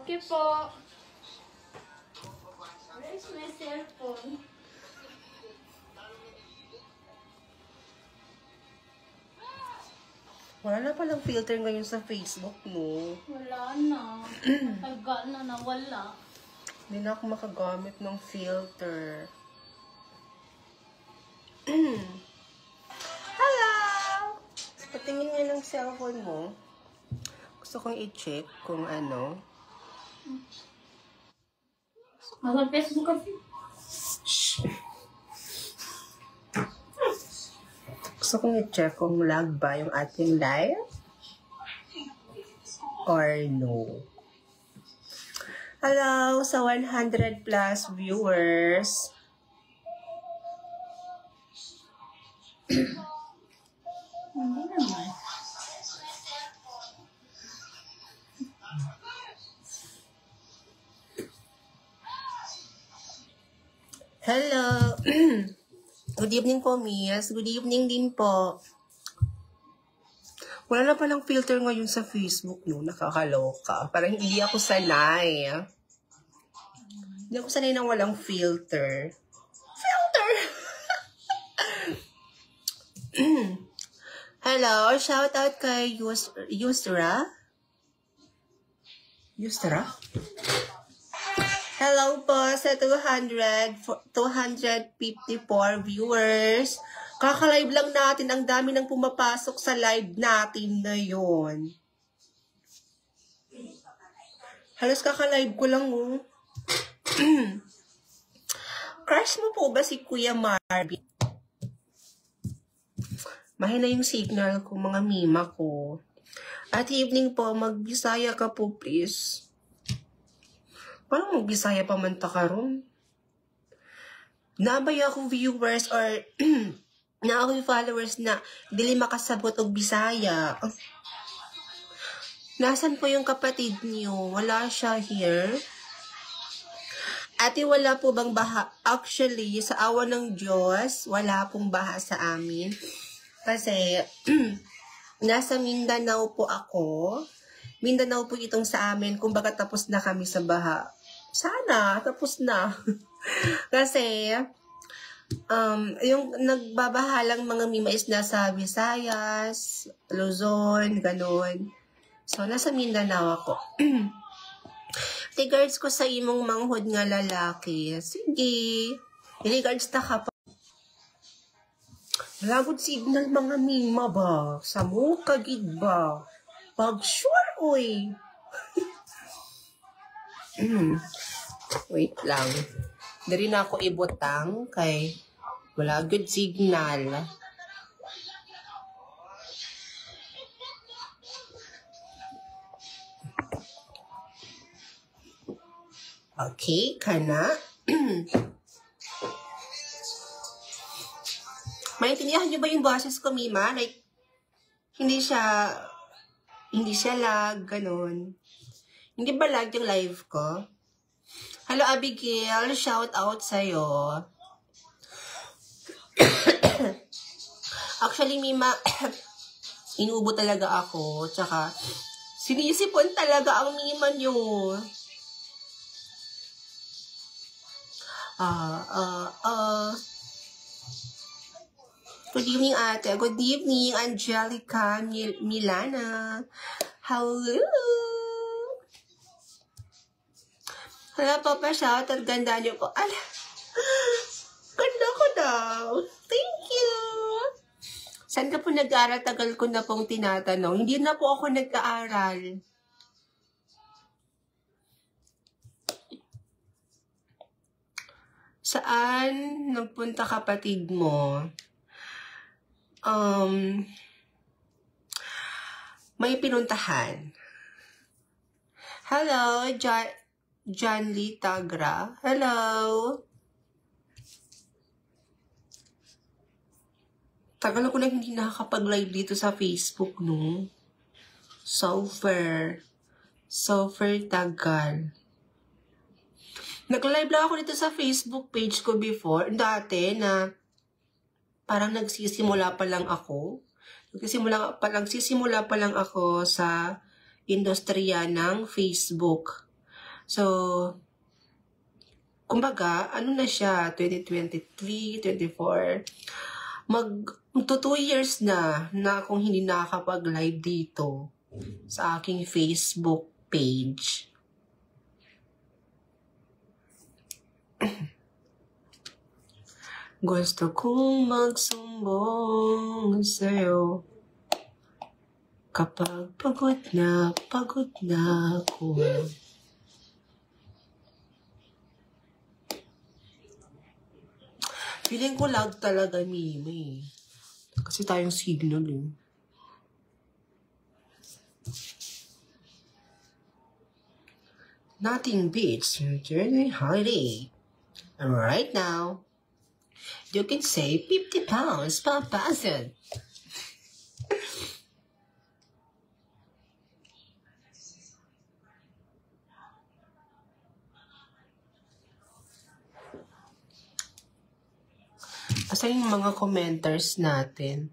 Okay po. Where's my cellphone? Wala na palang filter ngayon sa Facebook, no? Wala na. Tagal na nawala. Hindi na ako makagamit ng filter. Hello! Patingin nga ng cellphone mo. Gusto kong i-check kung ano. Nasa Facebook kasi. Gusto kong i-check kung lag ba yung ating live or no. Hello sa 100 plus viewers. Hindi naman. Hello. Good evening po, Miss. Good evening din po. Wala na palang filter ngayon sa Facebook, no? Nakakaloka. Parang hindi ako sanay. Hindi ako sanay na walang filter. Filter! Hello. Shout out kay Yusra. Yusra? Hello po sa 254 viewers. Kaka-live lang natin. Ang dami nang pumapasok sa live natin na yun. Halos kaka-live ko lang, oh. Crush mo po ba si Kuya Marvin? Mahina yung signal ko, mga mima ko. At evening po, mag-Bisaya ka po, please. Paano mag-Bisaya pa man ta karon? Nabay ako viewers or na ako followers na dili makasabot og Bisaya. Nasaan po yung kapatid niyo? Wala siya here. Ate, wala po bang baha? Actually, sa awa ng Diyos, wala pong baha sa amin. Kasi, nasa Mindanao po ako. Mindanao po itong sa amin. Kumbaga tapos na kami sa baha. Sana, tapos na. Kasi, yung nagbabahalang mga mima is nasa Visayas, Luzon, ganun. So, nasa Mindanao ako. Regards ko sa imong manghod nga lalaki. Sige. Regards ta ka pa. Lagod signal mga mima ba? Sa mo kagid ba? Pag sure, oy. Wait lang. Dari na ako ibutang kay wala good signal. Okay, kana. Maintindihan niyo ba yung boses ko, Mima? Like, hindi siya lag, ganun. Hindi ba lag yung live ko? Hello, Abigail. Shout out sa'yo. Actually, Mima, inubo talaga ako. Tsaka, sinisipon talaga ang Mima nyo. Good evening, ate. Good evening, Angelica Milana. Hello. Hala, Papa, shout at ganda niyo po. Ala, ganda ko daw. Thank you. Saan ka po nag-aaral? Tagal ko na pong tinatanong. Hindi na po ako nag-aaral. Saan nagpunta kapatid mo? May pinuntahan. Hello, John Lee Tagra. Hello. Tagal ako na hindi nakakapag-live dito sa Facebook, no? So fair tagal. Nag-live lang ako dito sa Facebook page ko before. Dati na parang nagsisimula pa lang ako. Nagsisimula pa lang ako sa industriya ng Facebook. So, kumbaga, ano na siya, 2023, 24, magto 2 years na akong hindi nakakapag-live dito sa aking Facebook page. Gusto kong magsumbong sa'yo kapag pagod na ako. Feeling ko lag talaga, Mimi. Kasi tayong signal eh. Nothing beats journey holiday. And right now, you can save 50 pounds per person. Asan yung mga commenters natin?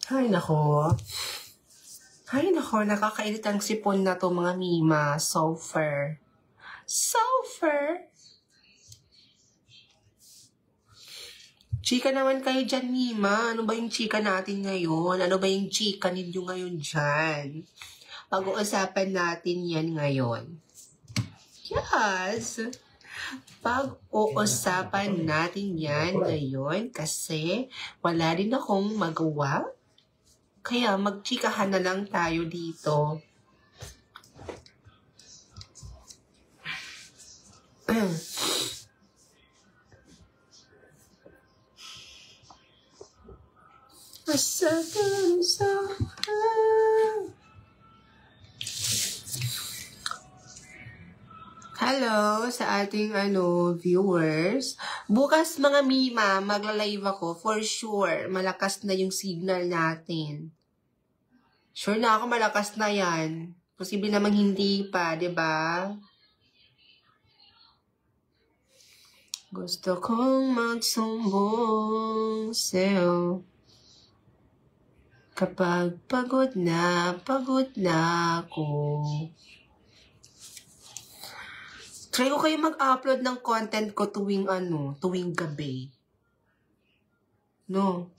Ay, nako. Nakakainit ang sipon na to, mga Mima. Sulfur. Chika naman kayo dyan, Mima. Ano ba yung chika natin ngayon? Ano ba yung chika ninyo ngayon dyan? Pag-uusapan natin yan ngayon. Yes! Pag-uusapan natin yan ngayon kasi wala rin akong magawa. Kaya magchikahan na lang tayo dito. Hello sa ating viewers. Bukas mga Mima, magla-live ako for sure. Malakas na yung signal natin. Sure na ako malakas na yan. Posible namang hindi pa, 'di ba? Gusto kong magsumbong sa'yo kapag pagod na ako. Try ko kayo mag-upload ng content ko tuwing gabi. No?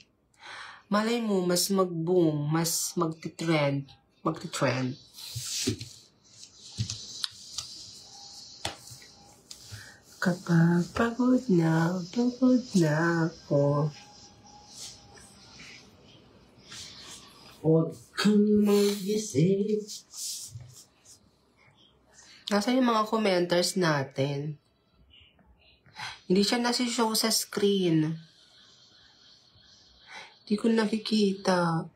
Malay mo, mas mag-boom, mas magti-trend. Kapag pagod na ako. Huwag kang mag-isip. Nasaan yung mga commenters natin? Hindi siya nasi-show sa screen. Hindi ko nakikita.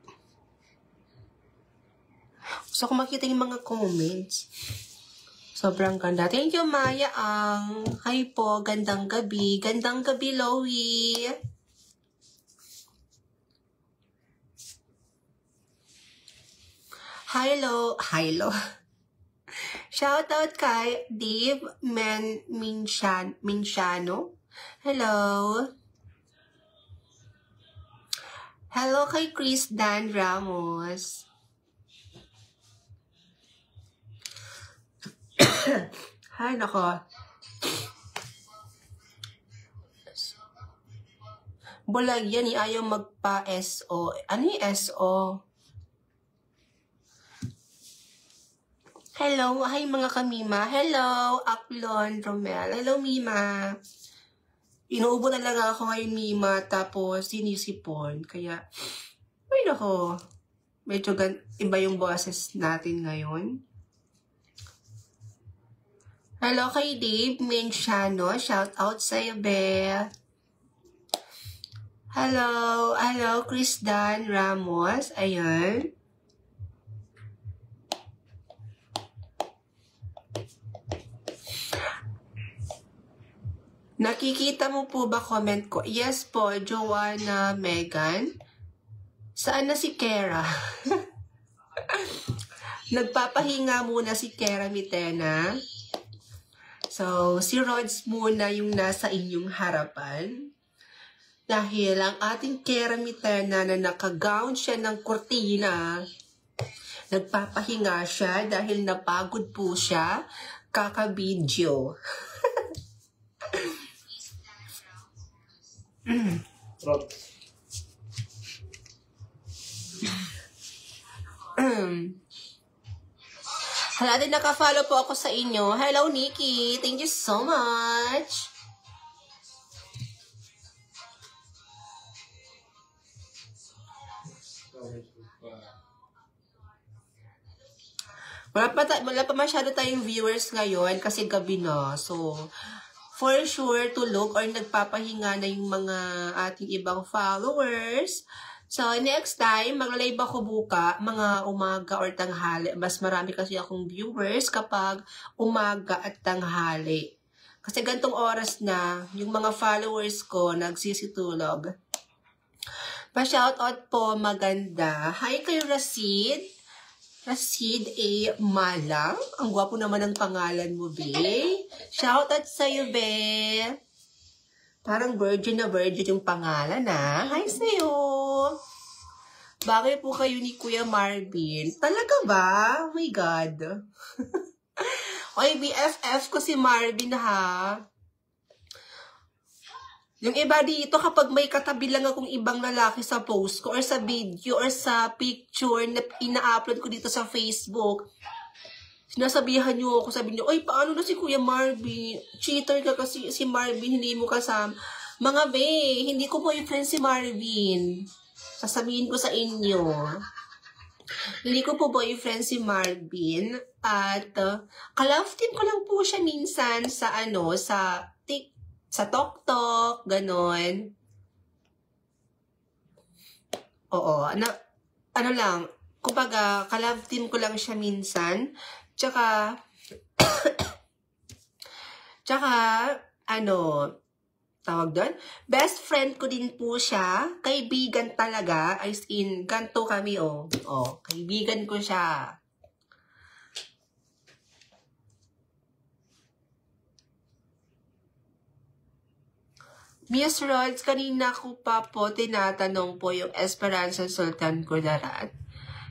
Gusto ko makita yung mga comments. Sobrang ganda. Thank you, Maya Ang. Hi po, gandang gabi. Gandang gabi, Loie. Hello. Shoutout kay Dave Minciano. Hello. Hello kay Chris Dan Ramos. Hay nako. Bulag yan, ayaw magpa-SO. Ano yung SO? Hello, hi mga kamima. Hello, Aklon, Romel. Hello, Mima. Inuubo talaga ako ngayon, Mima, tapos sinisipon. Kaya, ay nako, medyo iba yung boses natin ngayon. Hello kay Dave Menciano. Shout out sa'yo, be. Hello, Chris Dan Ramos. Ayan. Nakikita mo po ba comment ko? Yes po, Joanna Megan. Saan na si Kera? Nagpapahinga muna si Kera Mitena. So, si Rods muna yung nasa inyong harapan. Dahil ang ating Kera Mitena na naka-gown siya ng kurtina, Nagpapahinga siya dahil napagod po siya kaka-video. Hala din, naka-follow po ako sa inyo. Hello, Nikki. Thank you so much. Wala pa masyado tayong viewers ngayon kasi gabi na. So, for sure, tulog or nagpapahinga na yung mga ating ibang followers. So, next time, mag-live ako buka, mga umaga or tanghali. Mas marami kasi akong viewers kapag umaga at tanghali. Kasi gantong oras na, yung mga followers ko nagsisitulog. Pa-shoutout po, maganda. Hi kayo, Rasid. Rasid A. Malang. Ang gwapo naman ang pangalan mo, be. Shoutout sa'yo, be. Parang virgin na virgin yung pangalan, ha? Hi sa'yo. Bagay po kayo ni Kuya Marvin. Talaga ba? Oh my God. Oy, BFF ko si Marvin, ha? Yung iba dito, kapag may katabi lang akong ibang lalaki sa post ko or sa video or sa picture na ina-upload ko dito sa Facebook, sinasabihan nyo ako, sabi nyo, oy, paano na si Kuya Marvin? Cheater ka kasi si Marvin, hindi mo kasama. Mga be, hindi ko boyfriend si Marvin. Sasabihin ko sa inyo. Hindi ko po boyfriend si Marvin. At ka-love team ko lang po siya minsan sa sa TokTok, ganon. Oo, ano lang, kumbaga, ka-love team ko lang siya minsan. Tsaka, tawag doon, best friend ko din po siya. Kaibigan talaga, as in, ganto kami, kaibigan ko siya. Miss Rods, kanina ko pa po tinatanong po yung Esperanza Sultan Kudarat.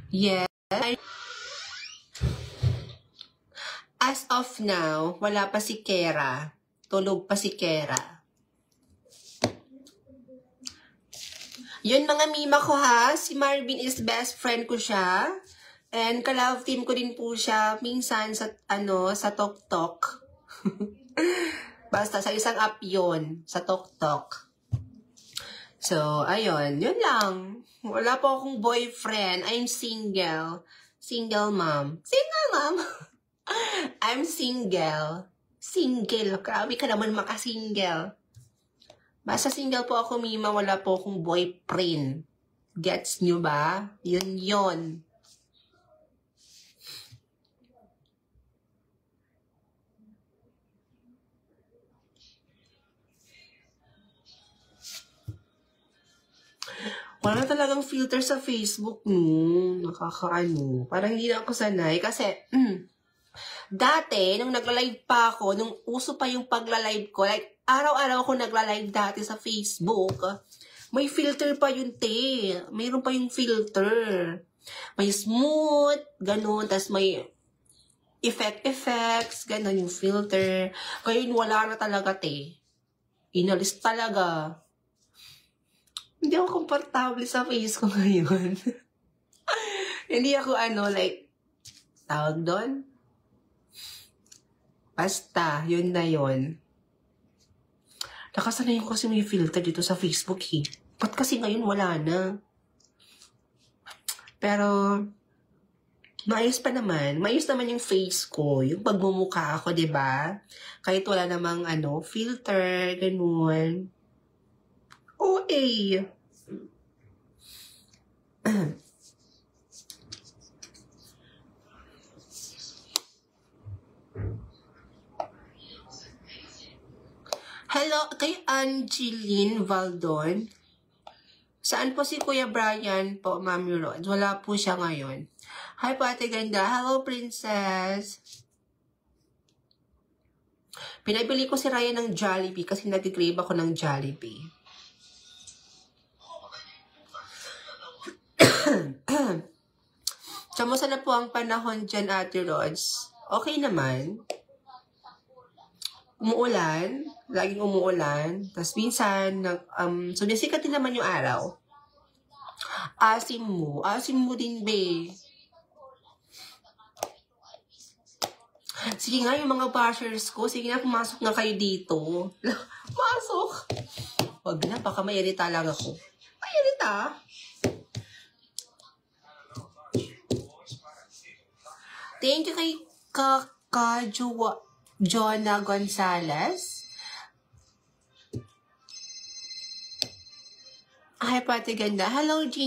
Yes. As of now, wala pa si Kera. Tulog pa si Kera. Yun mga mima ko ha. Si Marvin is best friend ko siya. And ka-love team ko din po siya minsan sa sa TokTok. Basta sa isang app yun, sa TokTok. So, ayun. Yun lang. Wala po akong boyfriend. I'm single. Single mom. Single mom. I'm single. Single. Grabe ka naman makasingle. Basta single po ako, mima. Wala po akong boyfriend. Gets nyo ba? Yun yun. Wala na talagang filter sa Facebook. Nakakaano. Parang hindi na ako sanay. Kasi, dati, nung nagla-live pa ako, nung uso pa yung pagla-live ko, like, araw-araw ako nagla-live dati sa Facebook, may filter pa yun, te. Mayroon pa yung filter. May smooth, ganun, tas may effects, ganun yung filter. Kaya yun, wala na talaga, te. Inalis talaga. Hindi ako komportable sa face ko ngayon. Hindi ako like, tawag doon? Basta, yun na yun. Nakasanay ko kasi may filter dito sa Facebook eh. Ba't kasi ngayon wala na? Pero, maayos pa naman. Maayos naman yung face ko. Yung pagmumukha ako, diba? Kahit wala namang filter, ganun. OA. Hello, kay Angeline Valdon. Saan po si Kuya Brian po, Mami Rod? Wala po siya ngayon. Hi po, Ate Ganda. Hello, Princess. Pinabili ko si Ryan ng Jollibee kasi nag-crave ako ng Jollibee. Kamusta na po ang panahon dyan, Ate Rods? Okay naman. Umuulan. Laging umuulan. Tapos minsan, sumisikat din naman yung araw. Asim mo. Asim mo din, be. Sige nga, yung mga bashers ko, sige nga, pumasok na kayo dito. Pasok! Wag na, baka mairita lang ako. Mairita? Thank you kay Jonah Gonzalez. Hi, Pati Ganda. Hello, Jean.